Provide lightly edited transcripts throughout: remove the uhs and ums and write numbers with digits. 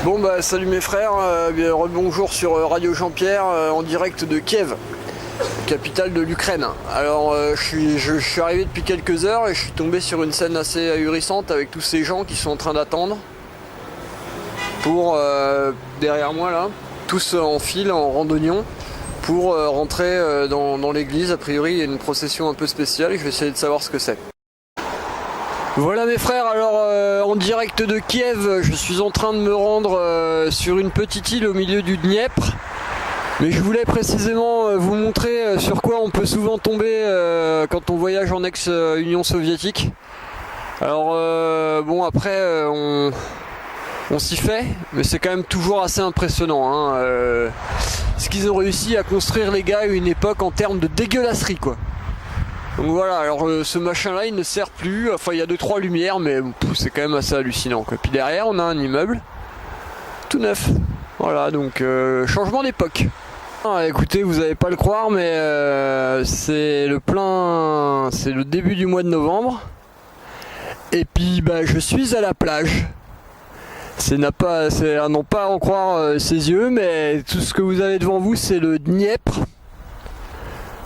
Bon bah salut mes frères, rebonjour sur Radio Jean-Pierre en direct de Kiev, capitale de l'Ukraine. Alors je suis arrivé depuis quelques heures et je suis tombé sur une scène assez ahurissante avec tous ces gens qui sont en train d'attendre pour, derrière moi là, tous en file, en randonnion, pour rentrer dans l'église. A priori il y a une procession un peu spéciale et je vais essayer de savoir ce que c'est. Voilà mes frères, alors en direct de Kiev, je suis en train de me rendre sur une petite île au milieu du Dniepr. Mais je voulais précisément vous montrer sur quoi on peut souvent tomber quand on voyage en ex-Union soviétique. Alors bon après on s'y fait, mais c'est quand même toujours assez impressionnant hein, ce qu'ils ont réussi à construire les gars à une époque en termes de dégueulasserie quoi. Donc voilà, alors ce machin là il ne sert plus, enfin il y a 2-3 lumières mais c'est quand même assez hallucinant quoi. Puis derrière on a un immeuble tout neuf, voilà donc changement d'époque. Ah, écoutez, vous n'allez pas le croire mais c'est le début du mois de novembre et puis bah, je suis à la plage. C'est à non pas en croire ses yeux, mais tout ce que vous avez devant vous c'est le Dniepr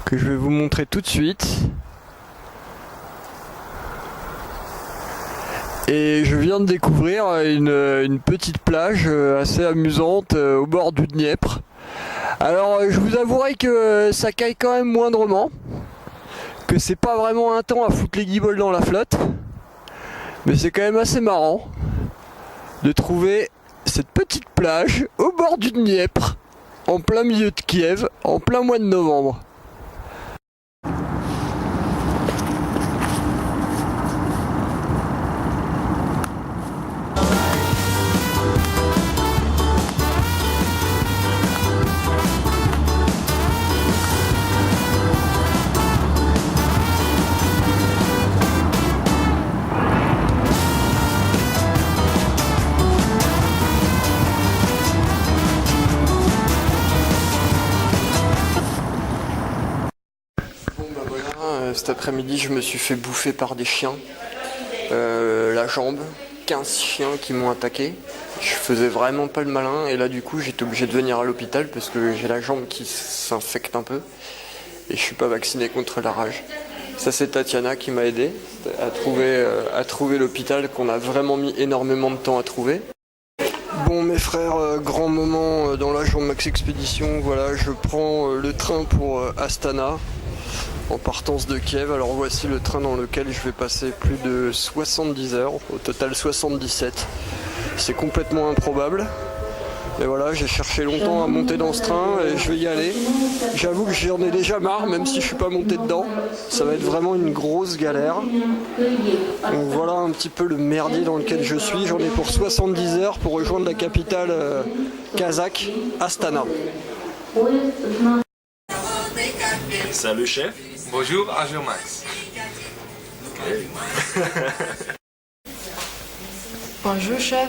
que je vais vous montrer tout de suite. Et je viens de découvrir une petite plage assez amusante au bord du Dniepr. Alors je vous avouerai que ça caille quand même moindrement, que c'est pas vraiment un temps à foutre les guibolles dans la flotte, mais c'est quand même assez marrant de trouver cette petite plage au bord du Dniepr, en plein milieu de Kiev, en plein mois de novembre. Cet après-midi je me suis fait bouffer par des chiens, la jambe, 15 chiens qui m'ont attaqué. Je faisais vraiment pas le malin et là du coup j'étais obligé de venir à l'hôpital parce que j'ai la jambe qui s'infecte un peu et je suis pas vacciné contre la rage. Ça c'est Tatiana qui m'a aidé à trouver l'hôpital qu'on a vraiment mis énormément de temps à trouver. Bon mes frères, grand moment dans la journée Max Expédition, voilà je prends le train pour Astana. En partance de Kiev, alors voici le train dans lequel je vais passer plus de 70 heures, au total 77. C'est complètement improbable. Mais voilà, j'ai cherché longtemps à monter dans ce train et je vais y aller. J'avoue que j'en ai déjà marre, même si je suis pas monté dedans. Ça va être vraiment une grosse galère. Donc voilà un petit peu le merdier dans lequel je suis. J'en ai pour 70 heures pour rejoindre la capitale kazakh, Astana. Salut chef. Bonjour, Agent Max. Bonjour chef,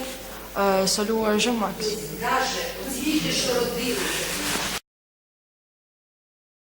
salut Agent Max.